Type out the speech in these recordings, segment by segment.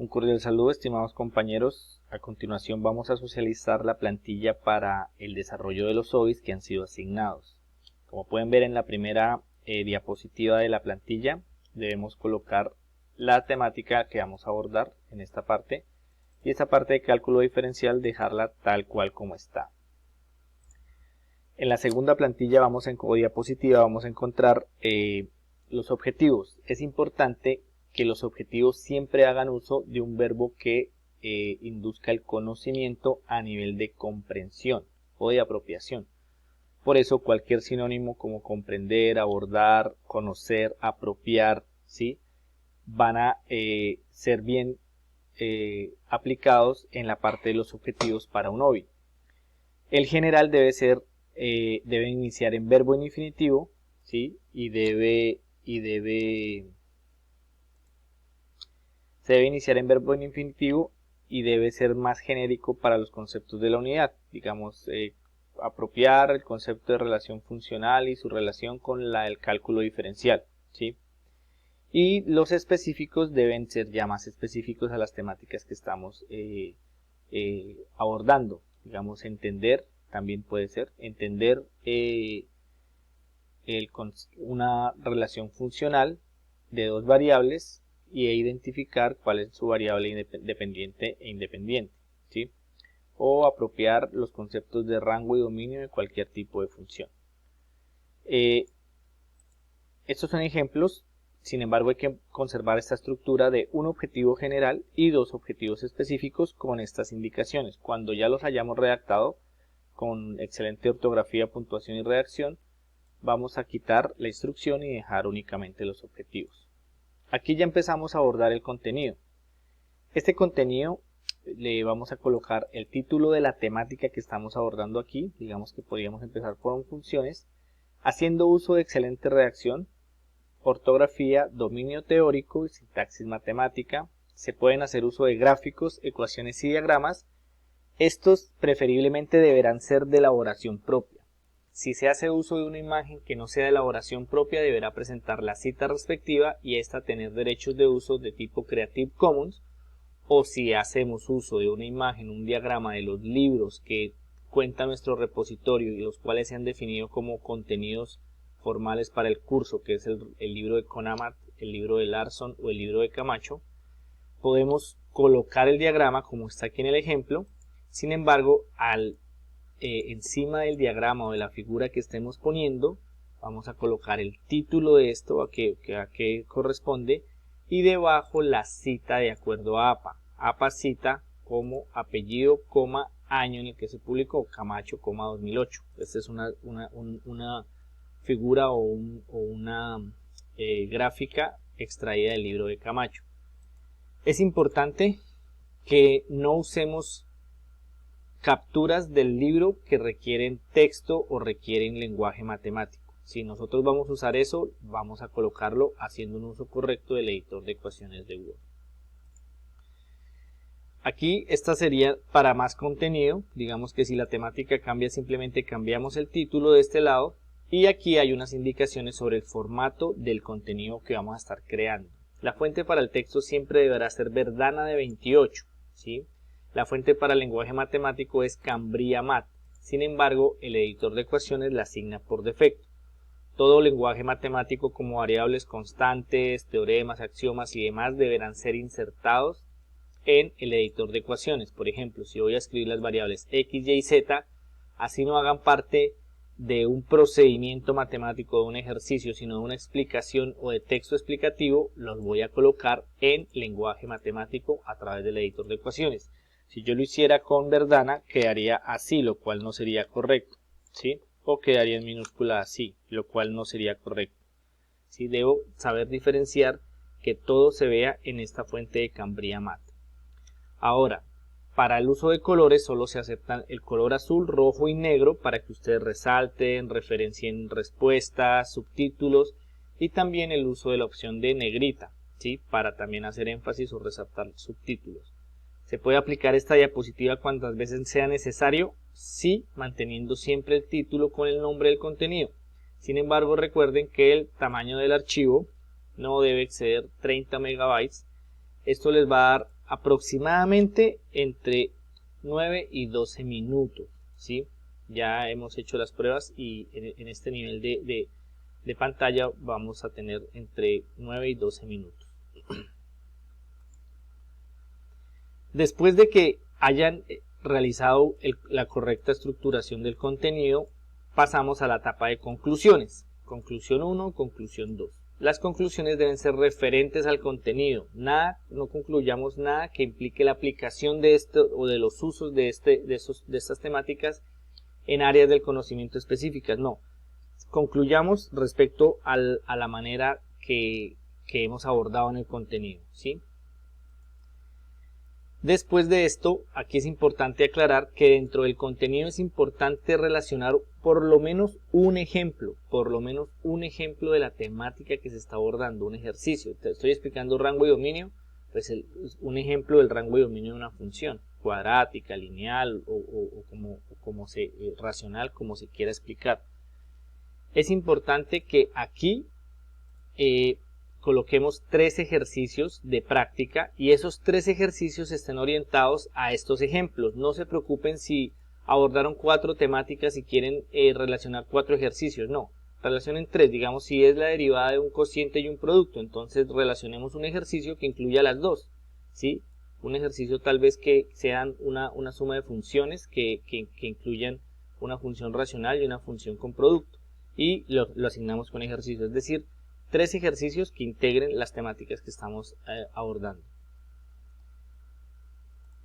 Un cordial saludo, estimados compañeros. A continuación vamos a socializar la plantilla para el desarrollo de los OBIs que han sido asignados. Como pueden ver en la primera diapositiva de la plantilla, debemos colocar la temática que vamos a abordar en esta parte y esta parte de cálculo diferencial dejarla tal cual como está. En la segunda plantilla o diapositiva vamos a encontrar los objetivos. Es importante que los objetivos siempre hagan uso de un verbo que induzca el conocimiento a nivel de comprensión o de apropiación. Por eso cualquier sinónimo como comprender, abordar, conocer, apropiar, ¿sí? van a ser bien aplicados en la parte de los objetivos para un OBI. El general debe iniciar en verbo en infinitivo, ¿sí? Se debe iniciar en verbo en infinitivo y debe ser más genérico para los conceptos de la unidad. Digamos, apropiar el concepto de relación funcional y su relación con el cálculo diferencial, ¿sí? Y los específicos deben ser ya más específicos a las temáticas que estamos abordando. Digamos, entender, también puede ser, entender una relación funcional de dos variables e identificar cuál es su variable dependiente e independiente, ¿sí? O apropiar los conceptos de rango y dominio de cualquier tipo de función. Estos son ejemplos, sin embargo hay que conservar esta estructura de un objetivo general y dos objetivos específicos con estas indicaciones. Cuando ya los hayamos redactado con excelente ortografía, puntuación y redacción, vamos a quitar la instrucción y dejar únicamente los objetivos. Aquí ya empezamos a abordar el contenido. Este contenido le vamos a colocar el título de la temática que estamos abordando aquí. Digamos que podríamos empezar por funciones, haciendo uso de excelente redacción, ortografía, dominio teórico y sintaxis matemática. Se pueden hacer uso de gráficos, ecuaciones y diagramas. Estos preferiblemente deberán ser de elaboración propia. Si se hace uso de una imagen que no sea de elaboración propia, deberá presentar la cita respectiva y esta tener derechos de uso de tipo Creative Commons. O si hacemos uso de una imagen, un diagrama de los libros que cuenta nuestro repositorio y los cuales se han definido como contenidos formales para el curso, que es el libro de Conamat, el libro de Larson o el libro de Camacho, podemos colocar el diagrama como está aquí en el ejemplo. Sin embargo, encima del diagrama o de la figura que estemos poniendo, vamos a colocar el título de esto, a qué corresponde, y debajo la cita de acuerdo a APA. APA cita como apellido, año en el que se publicó, Camacho, 2008. Esta es una figura o una gráfica extraída del libro de Camacho. Es importante que no usemos capturas del libro que requieren texto o requieren lenguaje matemático. Si nosotros vamos a usar eso, vamos a colocarlo haciendo un uso correcto del editor de ecuaciones de Word. Aquí esta sería para más contenido. Digamos que si la temática cambia, simplemente cambiamos el título de este lado. Y aquí hay unas indicaciones sobre el formato del contenido que vamos a estar creando. La fuente para el texto siempre deberá ser Verdana de 28, ¿sí? La fuente para el lenguaje matemático es Cambria Mat. Sin embargo, el editor de ecuaciones la asigna por defecto. Todo lenguaje matemático como variables constantes, teoremas, axiomas y demás deberán ser insertados en el editor de ecuaciones. Por ejemplo, si voy a escribir las variables x, y, z, así no hagan parte de un procedimiento matemático, de un ejercicio, sino de una explicación o de texto explicativo, los voy a colocar en lenguaje matemático a través del editor de ecuaciones. Si yo lo hiciera con Verdana, quedaría así, lo cual no sería correcto, ¿sí? O quedaría en minúscula así, lo cual no sería correcto, ¿sí? Debo saber diferenciar que todo se vea en esta fuente de Cambria Mat. Ahora, para el uso de colores solo se aceptan el color azul, rojo y negro para que ustedes resalten, referencien respuestas, subtítulos y también el uso de la opción de negrita, ¿sí? Para también hacer énfasis o resaltar subtítulos. ¿Se puede aplicar esta diapositiva cuantas veces sea necesario? Sí, manteniendo siempre el título con el nombre del contenido. Sin embargo, recuerden que el tamaño del archivo no debe exceder 30 megabytes. Esto les va a dar aproximadamente entre 9 y 12 minutos, ¿sí? Ya hemos hecho las pruebas y en este nivel de pantalla vamos a tener entre 9 y 12 minutos. Después de que hayan realizado la correcta estructuración del contenido, pasamos a la etapa de conclusiones. Conclusión 1, conclusión 2. Las conclusiones deben ser referentes al contenido. No concluyamos nada que implique la aplicación de esto o de los usos de estas temáticas en áreas del conocimiento específicas. No. Concluyamos respecto a la manera que hemos abordado en el contenido, ¿sí? Después de esto, aquí es importante aclarar que dentro del contenido es importante relacionar por lo menos un ejemplo de la temática que se está abordando, un ejercicio. Te estoy explicando rango y dominio, pues un ejemplo del rango y dominio de una función, cuadrática, lineal o racional, como se quiera explicar. Es importante que aquí coloquemos 3 ejercicios de práctica y esos 3 ejercicios estén orientados a estos ejemplos. No se preocupen si abordaron 4 temáticas y quieren relacionar 4 ejercicios. No, relacionen 3. Digamos, si es la derivada de un cociente y un producto, entonces relacionemos un ejercicio que incluya las dos, ¿sí? Un ejercicio tal vez que sean una suma de funciones que incluyan una función racional y una función con producto. Y lo asignamos con ejercicio, es decir, 3 ejercicios que integren las temáticas que estamos abordando.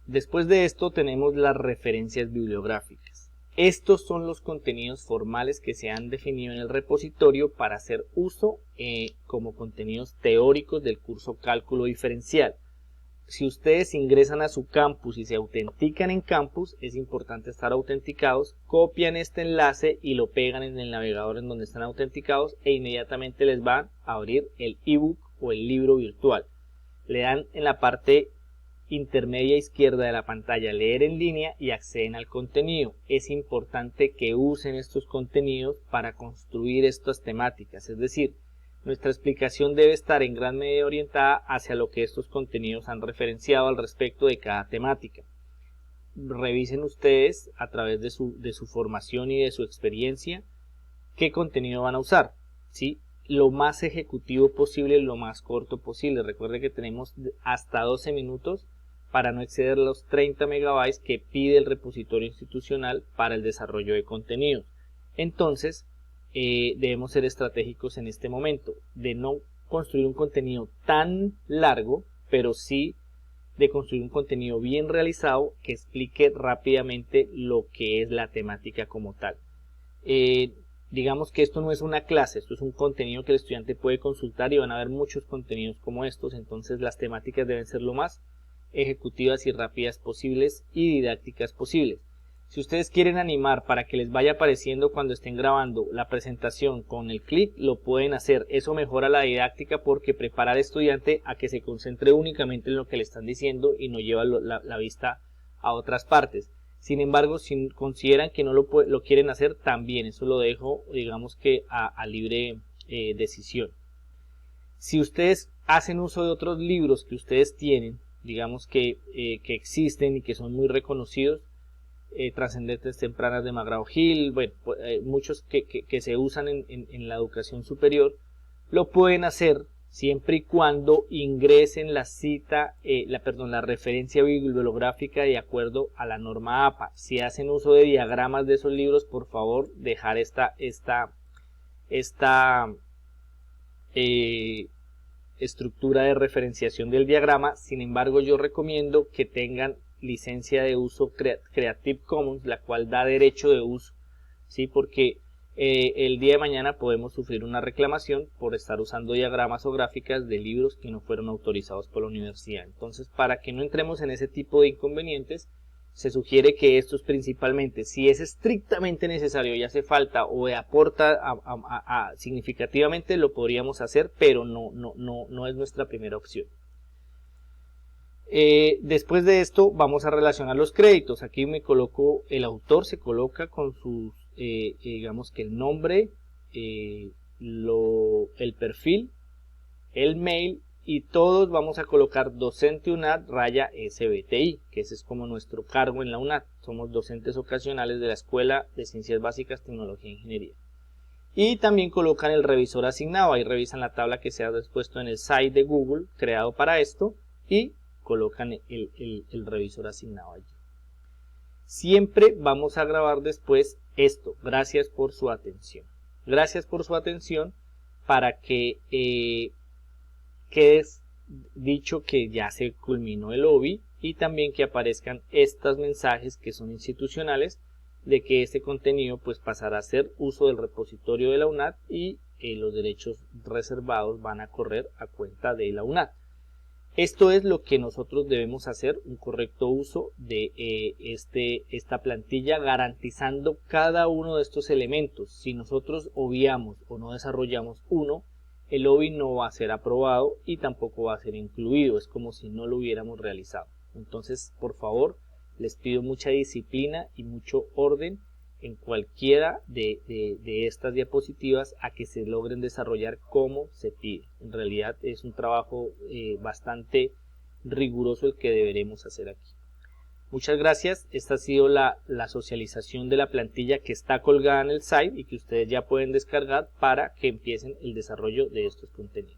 Después de esto tenemos las referencias bibliográficas. Estos son los contenidos formales que se han definido en el repositorio para hacer uso como contenidos teóricos del curso Cálculo Diferencial. Si ustedes ingresan a su campus y se autentican en campus, es importante estar autenticados, copian este enlace y lo pegan en el navegador en donde están autenticados e inmediatamente les va a abrir el ebook o el libro virtual. Le dan en la parte intermedia izquierda de la pantalla leer en línea y acceden al contenido. Es importante que usen estos contenidos para construir estas temáticas, es decir, nuestra explicación debe estar en gran medida orientada hacia lo que estos contenidos han referenciado al respecto de cada temática. Revisen ustedes a través de su formación y de su experiencia qué contenido van a usar, ¿sí? Lo más ejecutivo posible, lo más corto posible. Recuerde que tenemos hasta 12 minutos para no exceder los 30 megabytes que pide el repositorio institucional para el desarrollo de contenidos. Entonces, debemos ser estratégicos en este momento, de no construir un contenido tan largo, pero sí de construir un contenido bien realizado que explique rápidamente lo que es la temática como tal. Digamos que esto no es una clase, esto es un contenido que el estudiante puede consultar y van a haber muchos contenidos como estos, entonces las temáticas deben ser lo más ejecutivas y rápidas posibles y didácticas posibles. Si ustedes quieren animar para que les vaya apareciendo cuando estén grabando la presentación con el clic, lo pueden hacer. Eso mejora la didáctica porque prepara al estudiante a que se concentre únicamente en lo que le están diciendo y no lleva la vista a otras partes. Sin embargo, si consideran que no lo quieren hacer, también eso lo dejo, digamos que a libre decisión. Si ustedes hacen uso de otros libros que ustedes tienen, digamos que existen y que son muy reconocidos, Trascendentes Tempranas de McGraw-Hill, bueno, muchos que se usan en la educación superior, lo pueden hacer siempre y cuando ingresen la referencia bibliográfica de acuerdo a la norma APA. Si hacen uso de diagramas de esos libros, por favor dejar esta estructura de referenciación del diagrama. Sin embargo, yo recomiendo que tengan licencia de uso Creative Commons, la cual da derecho de uso, ¿sí? Porque el día de mañana podemos sufrir una reclamación por estar usando diagramas o gráficas de libros que no fueron autorizados por la universidad. Entonces, para que no entremos en ese tipo de inconvenientes, se sugiere que estos principalmente, si es estrictamente necesario y hace falta o aporta significativamente, lo podríamos hacer, pero no es nuestra primera opción. Después de esto vamos a relacionar los créditos. Aquí el autor se coloca con sus, digamos que el nombre, el perfil, el mail y todos vamos a colocar docente UNAD raya SBTI, que ese es como nuestro cargo en la UNAD. Somos docentes ocasionales de la Escuela de Ciencias Básicas, Tecnología e Ingeniería. Y también colocan el revisor asignado, ahí revisan la tabla que se ha dispuesto en el site de Google creado para esto y colocan el revisor asignado allí. Siempre vamos a grabar después esto. Gracias por su atención. Gracias por su atención para que quede dicho que ya se culminó el OBI y también que aparezcan estos mensajes que son institucionales de que este contenido pues pasará a ser uso del repositorio de la UNAD y los derechos reservados van a correr a cuenta de la UNAD. Esto es lo que nosotros debemos hacer, un correcto uso de esta plantilla, garantizando cada uno de estos elementos. Si nosotros obviamos o no desarrollamos uno, el OBI no va a ser aprobado y tampoco va a ser incluido, es como si no lo hubiéramos realizado. Entonces, por favor, les pido mucha disciplina y mucho orden en cualquiera de estas diapositivas a que se logren desarrollar como se pide. En realidad es un trabajo bastante riguroso el que deberemos hacer aquí. Muchas gracias. Esta ha sido la socialización de la plantilla que está colgada en el site y que ustedes ya pueden descargar para que empiecen el desarrollo de estos contenidos.